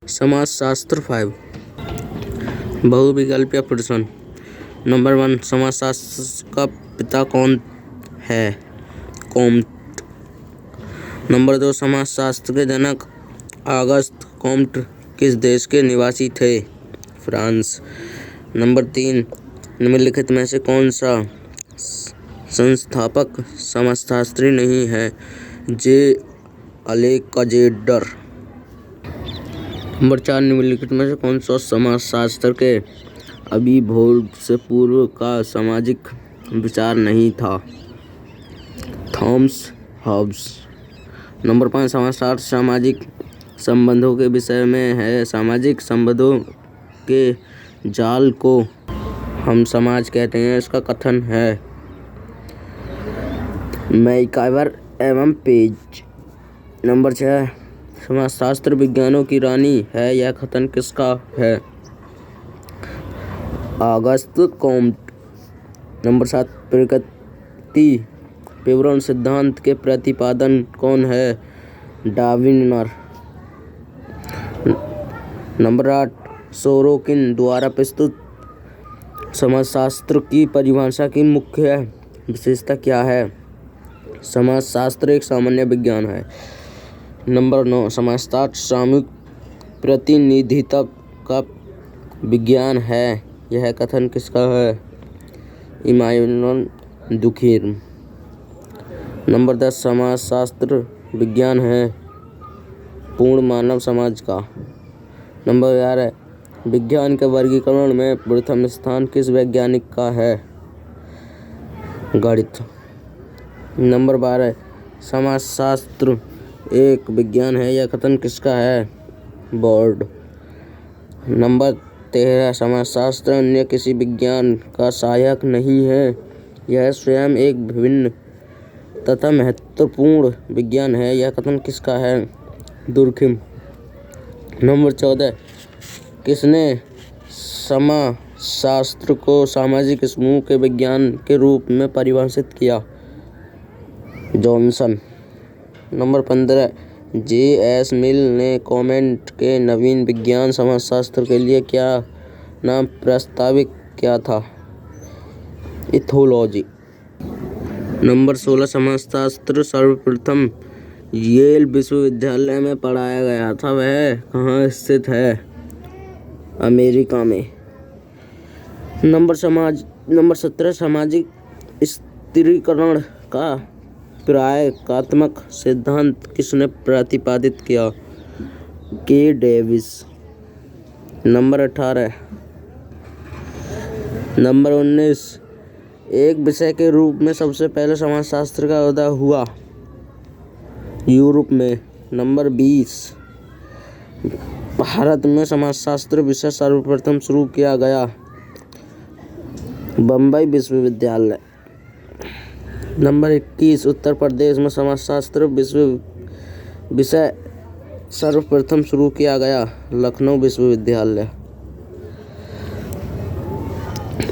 समाजशास्त्र 5 बहुविकल्पीय प्रश्न। नंबर 1 समाजशास्त्र का पिता कौन है? कॉम्ट। नंबर 2 समाजशास्त्र के जनक ऑगस्ट कॉम्ट किस देश के निवासी थे? फ्रांस। नंबर 3 निम्नलिखित में से कौन सा संस्थापक समाजशास्त्री नहीं है? जे अलेक्जेंडर। नंबर 4 निम्नलिखित में से कौन सा समाजशास्त्र के आविर्भाव से पूर्व का सामाजिक विचार नहीं था? Thomas Hobbes. नंबर 5 समाजशास्त्र सामाजिक संबंधों के विषय में है। सामाजिक संबंधों के जाल को हम समाज कहते हैं। इसका कथन है मैकाइवर एवं पेज। नंबर 6 समाजशास्त्र विज्ञानों की रानी है। यह कथन किसका है? August Comte. नंबर 7 प्रकृति विवरण सिद्धांत के प्रतिपादक कौन है? डार्विन। नंबर 8 सोरोकिन द्वारा प्रस्तुत समाजशास्त्र की परिभाषा की मुख्य विशेषता क्या है? समाजशास्त्र एक सामान्य विज्ञान है। नंबर 9 समाजशास्त्र सामूहिक प्रतिनिधित्व का विज्ञान है। यह कथन किसका है? Emmanuel Durkheim. नंबर 10 समाजशास्त्र विज्ञान है पूर्ण मानव समाज का। नंबर 11 विज्ञान के वर्गीकरण में प्रथम स्थान किस वैज्ञानिक का है? गणित। नंबर 12 समाजशास्त्र एक विज्ञान है। यह कथन किसका है? बोर्ड। नंबर 13 समाजशास्त्र अन्य किसी विज्ञान का सहायक नहीं है। यह स्वयं एक विभिन्न तथा महत्वपूर्ण विज्ञान है। यह कथन किसका है? दुर्खिम। नंबर 14 किसने समाजशास्त्र को सामाजिक समूह के विज्ञान के रूप में परिभाषित किया? जॉनसन। Number 15 JS. मिल ने कॉमेट के नवीन विज्ञान समाजशास्त्र के लिए क्या नाम प्रस्तावित किया था? इथोलॉजी। नंबर 16 समाजशास्त्र सर्वप्रथम येल विश्वविद्यालय में पढ़ाया गया था। वह कहाँ स्थित है? अमेरिका में। नंबर 17 सामाजिक स्थिरीकरण का प्रयोगात्मक सिद्धांत किसने प्रतिपादित किया? के. डेविस। नंबर 18 नंबर 19 एक विषय के रूप में सबसे पहले समाजशास्त्र का उदय हुआ? यूरोप में। नंबर 20 भारत में समाजशास्त्र विषय सर्वप्रथम शुरू किया गया? बम्बई विश्वविद्यालय। नंबर 21 उत्तर प्रदेश में समाजशास्त्र विषय सर्वप्रथम शुरू किया गया? लखनऊ विश्वविद्यालय।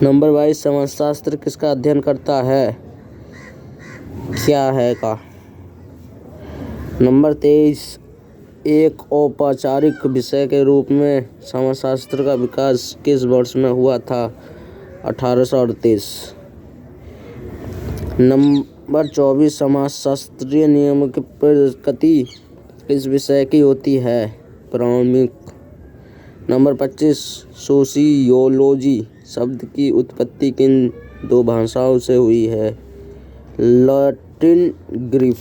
नंबर 22 समाजशास्त्र किसका अध्ययन करता है? क्या है का। नंबर 23 एक औपचारिक विषय के रूप में समाजशास्त्र का विकास किस वर्ष में हुआ था? 1838। नंबर 24 समाजशास्त्रीय नियमों की प्रकृति किस विषय की होती है? प्राणिक। नंबर 25 सोशियोलॉजी शब्द की उत्पत्ति किन दो भाषाओं से हुई है? Latin Greek.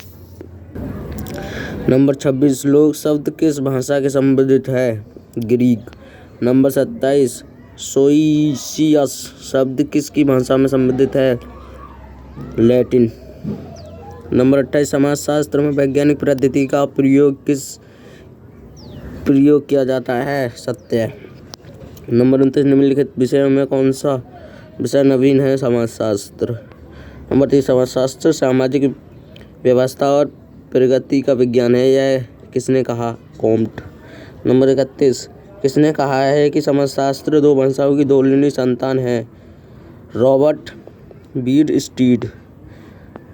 नंबर 26 लोक शब्द किस भाषा के संबंधित है? ग्रीक। नंबर 27 सोइसियस शब्द किसकी भाषा में संबंधित है? लैटिन। नंबर 28 समाजशास्त्र में वैज्ञानिक पद्धति का प्रयोग किया जाता है? सत्य। नंबर 29 निम्नलिखित विषयों में कौन सा विषय नवीन है? समाजशास्त्र। नंबर 30 समाजशास्त्र सामाजिक व्यवस्था और प्रगति का विज्ञान है। यह किसने कहा? कॉम्ट। नंबर 31 किसने कहा है कि समाजशास्त्र दो भाषाओं की ध्वनि संतान है? रॉबर्ट बीरस्टीड।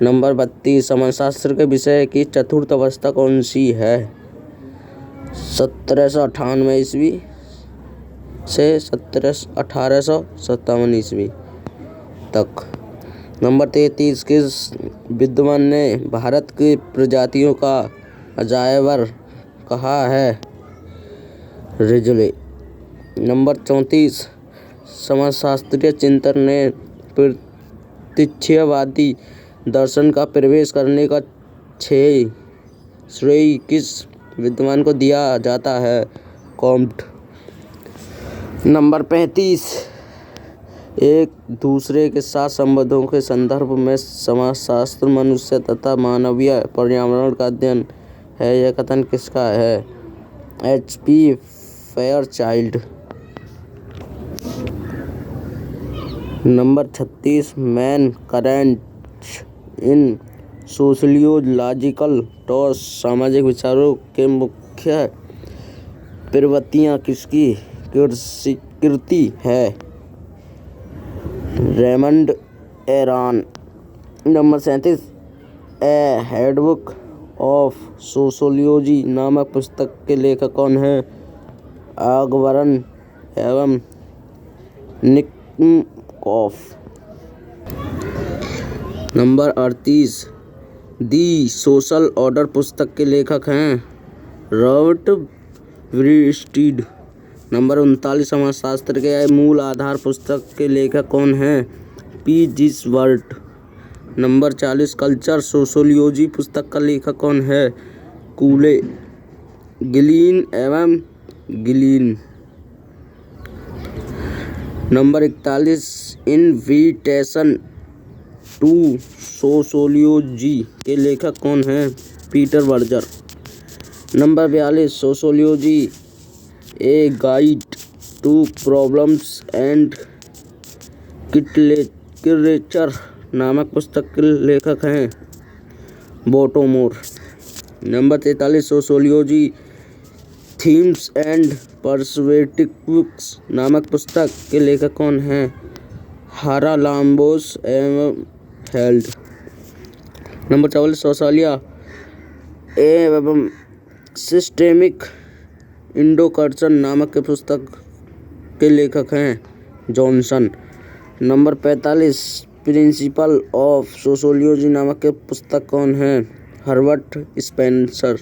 नंबर 32 समाजशास्त्र के विषय की चतुर्थ अवस्था कौन सी है? 1798 से 1857 ईस्वी तक। नंबर 33, किस विद्वान ने भारत की प्रजातियों का अजायबर कहा है? रिजले। नंबर 34, समाजशास्त्रीय चिंतन ने प्रतीक्षावादी दर्शन का प्रवेश करने का श्रेय किस विद्वान को दिया जाता है? कॉम्ट। नंबर 35, एक दूसरे के साथ संबंधों के संदर्भ में समाजशास्त्र मनुष्य तथा मानवीय पर्यावरण का अध्ययन है, यह कथन किसका है? H.P. Fairchild. Number 36, main currents in sociological thought, सामाजिक विचारों के मुख्य प्रवृत्तियाँ किसकी कृति है? Raymond Aron. Number 37, a handbook of sociology नामक पुस्तक के लेखक कौन हैं? ऑगबर्न एवं Nimkoff. Number 38, the social order पुस्तक के लेखक हैं? रॉबर्ट ब्रीस्टीड। नंबर 39, समाजशास्त्र के मूल आधार पुस्तक के लेखक कौन हैं? P. Gisbert. Number 40, culture sociology पुस्तक का लेखक कौन है? कूले, गिलीन एवं Gillin. Number 41, invitation to sociology के लेखक कौन हैं? Peter Berger. Number 42, sociology a guide to problems and literature नामक पुस्तक के लेखक हैं? Bottomore. Number 43, sociology themes and perspectives नामक पुस्तक के लेखक कौन हैं? हारालाम्बोस एवं हेल्ड। नंबर 44, सोशियोलॉजी एवं सिस्टेमिक इंडोकल्चर नामक के पुस्तक के लेखक हैं? Johnson. Number 45, principle of sociology नामक के पुस्तक कौन हैं? Herbert Spencer.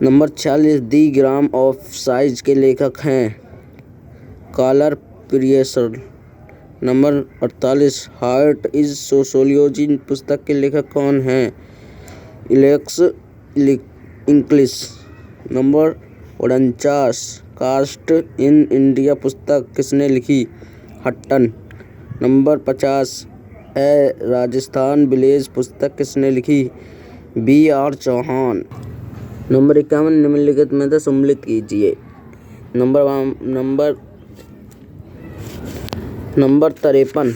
Number 46, the grammar of साइज के लेखक हैं? Karl Pearson. Number 48, what is sociology पुस्तक के लेखक कौन हैं? Alex Inkeles. Number 49, caste in India पुस्तक किसने लिखी? Hutton. Number 50, a Rajasthan village पुस्तक किसने लिखी? B.R. चौहान। नंबर 51, निम्नलिखित में से सम्मिलित कीजिए। नंबर 53,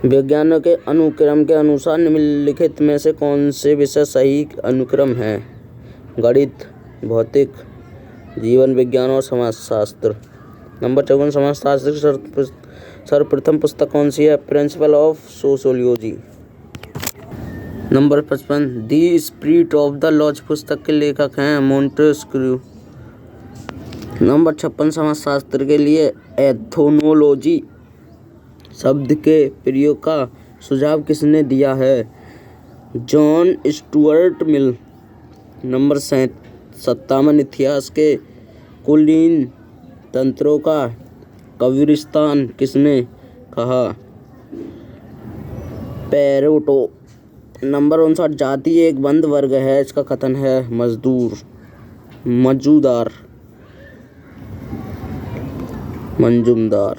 विज्ञानों के अनुक्रम के अनुसार निम्नलिखित में से कौन से विषय सही अनुक्रम हैं? गणित, भौतिक, जीवन विज्ञान और समाजशास्त्र। नंबर 54, समाजशास्त्र की सर्वप्रथम पुस्तक कौन सी है? Principle of sociology. Number 55, the spirit of the laws पुस्तक के लेखक हैं? मोंटेस्क्यू। नंबर 56, समाजशास्त्र के लिए एथनोलॉजी शब्द के प्रयोग का सुझाव किसने दिया है? John Stuart Mill. नंबर 57, इतिहास के कुलीन तंत्रों का कब्रिस्तान किसने कहा? पेरेटो। नंबर 59, जाति एक बंद वर्ग है, इसका कथन है? मंजूमदार।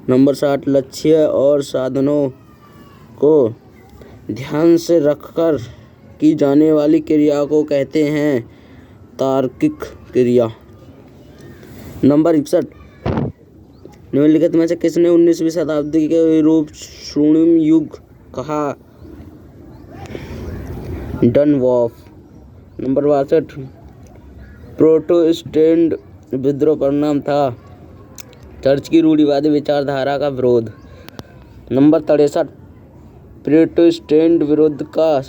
नंबर 60, लक्ष्य और साधनों को ध्यान से रखकर की जाने वाली क्रिया को कहते हैं तार्किक क्रिया। नंबर 61, निम्नलिखित में से किसने 19वीं शताब्दी के यूरोप स्वर्णिम युग कहा? डनवॉफ। नंबर 62, प्रोटेस्टेंट विद्रोह परिणाम था? चर्च की रूढ़िवादी विचारधारा का विरोध। नंबर 63, प्रोटेस्टेंट विरोध का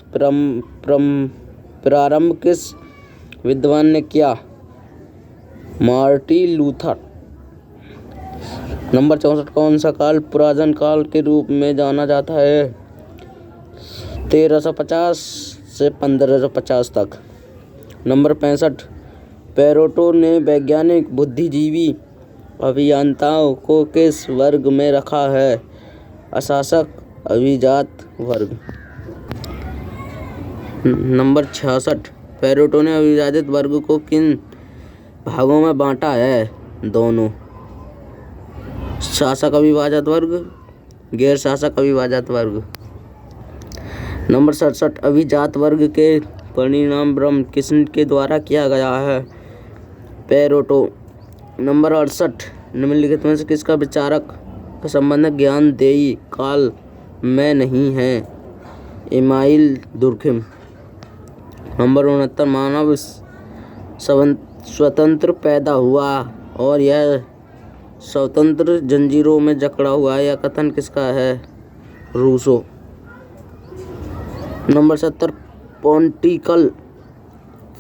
प्रारंभ किस विद्वान ने किया? Martin Luther. नंबर 64, कौन सा काल पुरातन काल के रूप में जाना जाता है? 1350 से 1550 तक। नंबर 65, पेरेटो ने वैज्ञानिक, बुद्धिजीवी, अभियंताओं को किस वर्ग में रखा है? अशासक, अभिजात वर्ग। नंबर 66, पेरेटो ने अभिजात वर्ग को किन भागों में बांटा है? दोनों। शासक अभिजात वर्ग, गैर शासक अभिजात वर्ग। नंबर 67, अभिजात वर्ग के परिणाम ब्रह्म किसके द्वारा किया गया है? पेरेटो। नंबर 68, निम्नलिखित में से किसका विचारक का संबंध ज्ञानदेयी काल में नहीं है? Email Durkheim. नंबर 69, मानव स्वतंत्र पैदा हुआ और यह स्वतंत्र जंजीरों में जकड़ा हुआ, यह कथन किसका है? रूसो। नंबर 70, पॉलिटिकल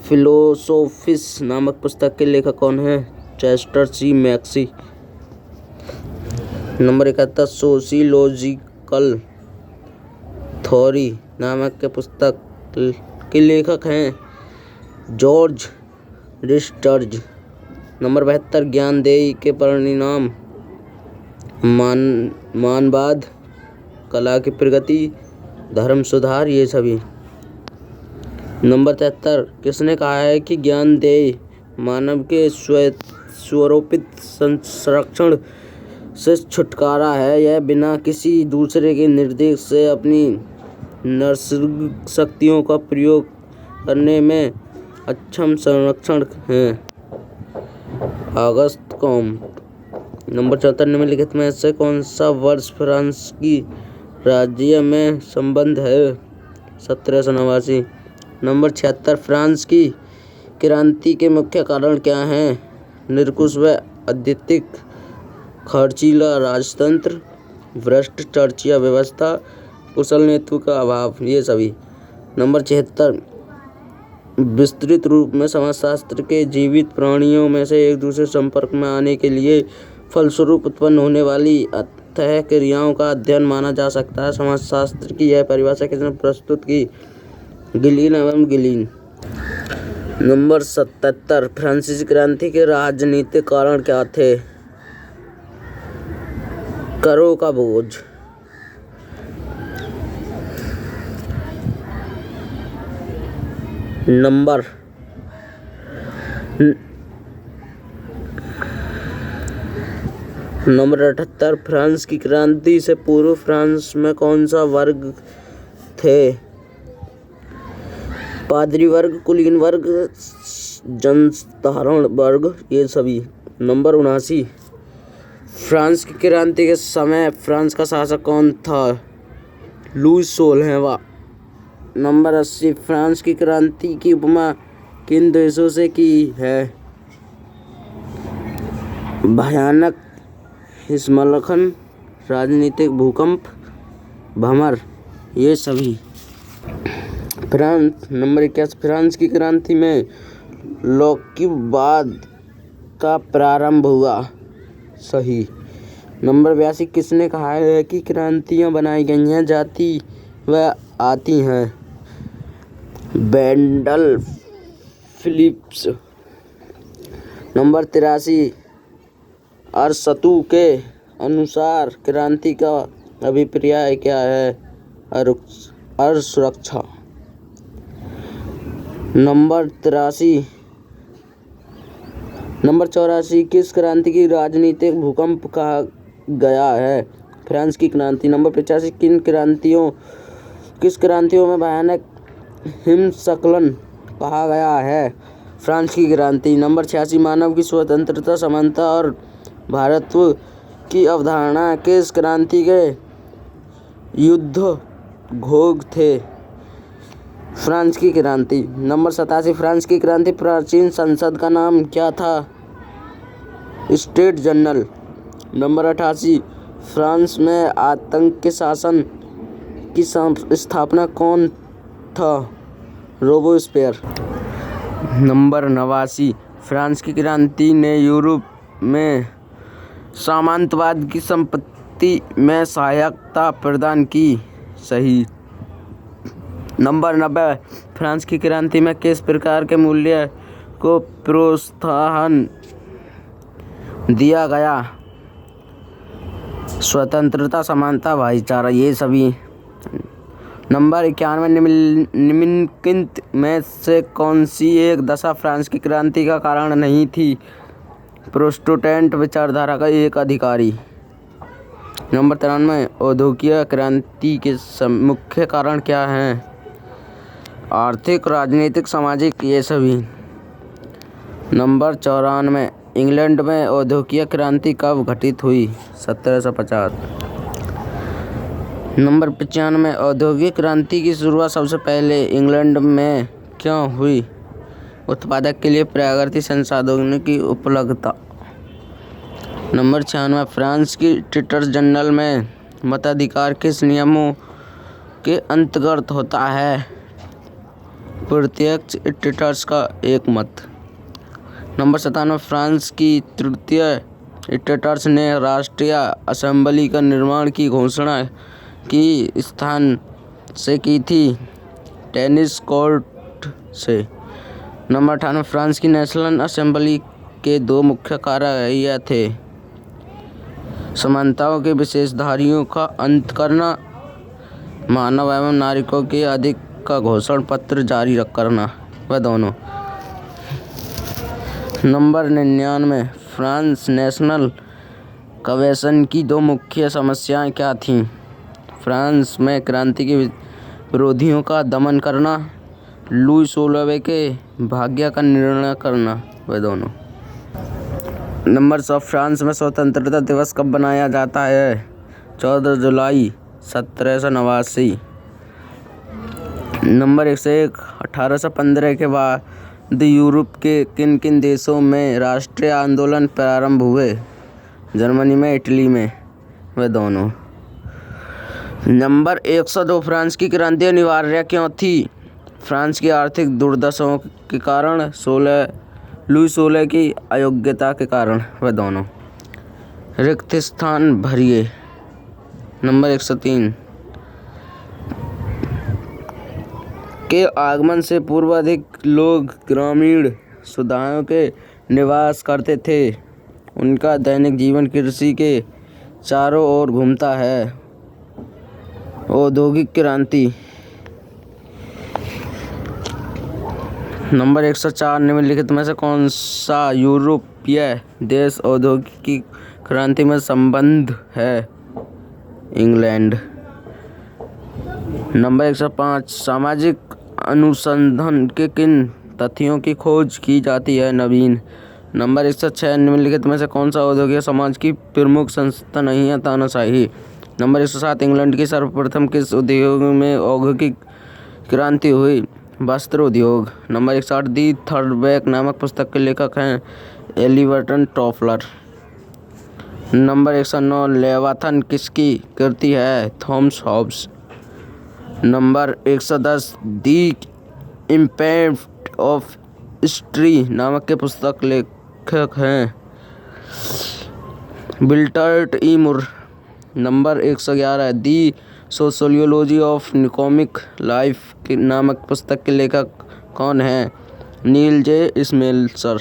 फिलोसोफिस नामक पुस्तक के लेखक कौन है? चेस्टर सी मैक्सी। नंबर 71, सोशियोलॉजिकल थ्योरी नामक के पुस्तक के लेखक हैं? जॉर्ज रिस्टर्ज। नंबर 72, ज्ञानदेयी के परिणाम मानवाद, कला की प्रगति, धर्म सुधार, ये सभी। नंबर 73, किसने कहा है कि ज्ञानदेयी मानव के स्वरूपित संरक्षण से छुटकारा है? यह बिना किसी दूसरे के निर्देश से अपनी नैसर्गिक शक्तियों का प्रयोग करने में अक्षम संरक्षण है। Auguste Comte. नंबर 74, निम्नलिखित में से कौन सा वर्ष फ्रांस की राज्य में संबंध है? 1789। नंबर 76, फ्रांस की क्रांति के मुख्य कारण क्या हैं? निरंकुश व अत्यधिक खर्चीला राजतंत्र, भ्रष्ट चर्चिया व्यवस्था, कुशल नेतृत्व का अभाव, ये सभी। नंबर 76, विस्तृत रूप में समाजशास्त्र के जीवित प्राणियों में से एक दूसरे संपर्क में आने के लिए फलस्वरूप उत्पन्न होने वाली अंतः क्रियाओं का अध्ययन माना जा सकता है। समाजशास्त्र की यह परिभाषा किसने प्रस्तुत की? गिलिन एवं गिलिन। नंबर 77, फ्रांसीसी क्रांति के राजनीतिक कारण क्या थे? करों का बोझ। नंबर 78, फ्रांस की क्रांति से पूर्व फ्रांस में कौन सा वर्ग थे? पादरी वर्ग, कुलीन वर्ग, जनसाधारण वर्ग, ये सभी। नंबर 79, फ्रांस की क्रांति के समय फ्रांस का शासक कौन था? लुई 16वां। नंबर 80, फ्रांस की क्रांति की उपमा किन देशों से की है? भयानक हिमस्खलन, राजनीतिक भूकंप, भ्रमर, ये सभी। फ्रांस। नंबर 21, फ्रांस की क्रांति में लौकिकवाद का प्रारंभ हुआ, सही। नंबर 82, किसने कहा है कि क्रांतियाँ बनाई गई हैं, जाती व आती हैं? वेंडल फिलिप्स। नंबर 83, अरस्तू के अनुसार क्रांति का अभिप्राय क्या है? असुरक्षा। नंबर 84, किस क्रांति की राजनीतिक भूकंप कहा गया है? फ्रांस की क्रांति। नंबर 85, किस क्रांतियों में भयानक हिमस्खलन कहा गया है? फ्रांस की क्रांति। नंबर 86, मानव की स्वतंत्रता, समानता और भारतत्व की अवधारणा किस क्रांति के युद्धघोग थे? फ्रांस की क्रांति। नंबर 87, फ्रांस की क्रांति प्राचीन संसद का नाम क्या था? State general. नंबर 88, फ्रांस में आतंक के शासन की स्थापना कौन था? रोबेस्पियर। नंबर 89, फ्रांस की क्रांति ने यूरोप में सामंतवाद की संपत्ति में सहायता प्रदान की। सही। नंबर 90, फ्रांस की क्रांति में किस प्रकार के मूल्य को प्रोत्साहन दिया गया? स्वतंत्रता, समानता, भाईचारा, ये सभी। नंबर 91, निम्नलिखित में से कौन सी एक दशा फ्रांस की क्रांति का कारण नहीं थी? प्रोटेस्टेंट विचारधारा का एक अधिकारी। नंबर 93, औद्योगिक क्रांति के मुख्य कारण क्या हैं? आर्थिक, राजनीतिक, सामाजिक, ये सभी। नंबर 94, इंग्लैंड में औद्योगिक क्रांति कब घटित हुई? 1750। नंबर 95, औद्योगिक क्रांति की शुरुआत सबसे पहले इंग्लैंड में क्यों हुई? उत्पादक के लिए प्राकृतिक संसाधनों की उपलब्धता। नंबर 96, फ्रांस की ट्रेजर जनरल में मताधिकार किस नियमों के अंतर्गत होता है? प्रत्यक्ष ट्रेजर्स का एक मत। नंबर 97, फ्रांस की तृतीय ट्रेजर्स ने राष्ट्रीय असेंबली का निर्माण की घोषणा की स्थान से की थी? टेनिस कोर्ट से। नंबर 98, फ्रांस की नेशनल असेंबली के दो मुख्य कार्य थे? समानताओं के विशेषाधिकारों का अंत करना, मानव एवं नागरिकों के अधिकार का घोषणा पत्र जारी करना, वह दोनों। नंबर 99, फ्रांस नेशनल कन्वेंशन की दो मुख्य समस्याएं क्या थीं? फ्रांस में क्रांति के विरोधियों का दमन करना, लुई 16वें के भाग्य का निर्णय करना, वह दोनों। नंबर 100, फ्रांस में स्वतंत्रता दिवस कब मनाया जाता है? 14 जुलाई 1789। नंबर 101, 1815 के बाद यूरोप के किन किन देशों में राष्ट्रीय आंदोलन प्रारंभ हुए? जर्मनी में, इटली में, वह दोनों। नंबर 102, फ्रांस की क्रांति अनिवार्य क्यों थी? फ्रांस की आर्थिक दुर्दशाओं के कारण, लुई 16 की अयोग्यता के कारण, वह दोनों। रिक्त स्थान भरिए। नंबर 103, के आगमन से पूर्व अधिक लोग ग्रामीण समुदायों के निवास करते थे। उनका दैनिक जीवन कृषि के चारों ओर घूमता है। औद्योगिक क्रांति। नंबर 104, निम्नलिखित में से कौन सा यूरोपीय देश औद्योगिक क्रांति में संबद्ध है? इंग्लैंड। नंबर 105, सामाजिक अनुसंधान के किन तथ्यों की खोज की जाती है? नवीन। नंबर 106, निम्नलिखित में से कौन सा औद्योगिक समाज की प्रमुख संस्था नहीं है? तानाशाही। नंबर 107, इंग्लैंड की सर्वप्रथम किस उद्योग में औद्योगिक क्रांति हुई? वस्त्र उद्योग। नंबर 108, दी थर्ड वेक नामक पुस्तक के लेखक हैं? एलिबर्टन टॉफलर। नंबर 109, लेवाथन किसकी कृति है? Thomas Hobbes. Number 110, the impact of history नामक के पुस्तक लेखक हैं? Wilbert E Moore. Number 111, the sociology of economic life नामक पुस्तक के लेखक कौन हैं? Neil J Smelser.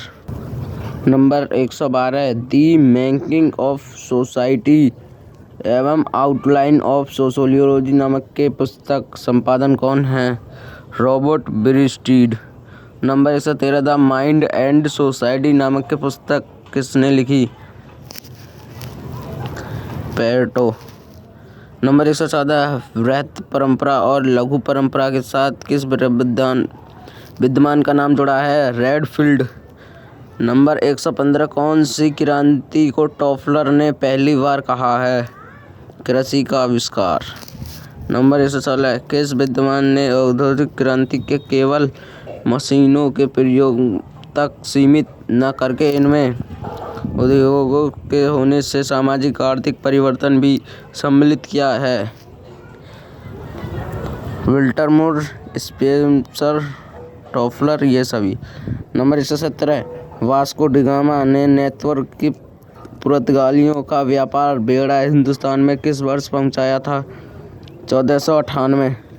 Number 112, the making of society एवं आउटलाइन ऑफ सोशियोलॉजी नामक के पुस्तक संपादन कौन है? Robert Bierstedt. Number 113, the mind and society नामक के पुस्तक किसने लिखी? प्लेटो। नंबर 114, बृहत परंपरा और लघु परंपरा के साथ किस विद्वान का नाम जुड़ा है? रेडफील्ड। नंबर 115, कौन सी क्रांति को टॉफलर ने पहली बार कहा है? कृषि का आविष्कार। नंबर 116, किस विद्वान ने औद्योगिक क्रांति के केवल मशीनों के प्रयोग तक सीमित न करके इनमें उद्योगों के होने से सामाजिक आर्थिक परिवर्तन भी सम्मिलित किया है? विल्टर मूर, स्पेंसर, टॉफलर, ये सभी। नंबर 117, वास्को डी गामा ने नेटवर्क की पुर्तगालियों का व्यापार बेड़ा हिंदुस्तान में किस वर्ष पहुंचाया था? 1498।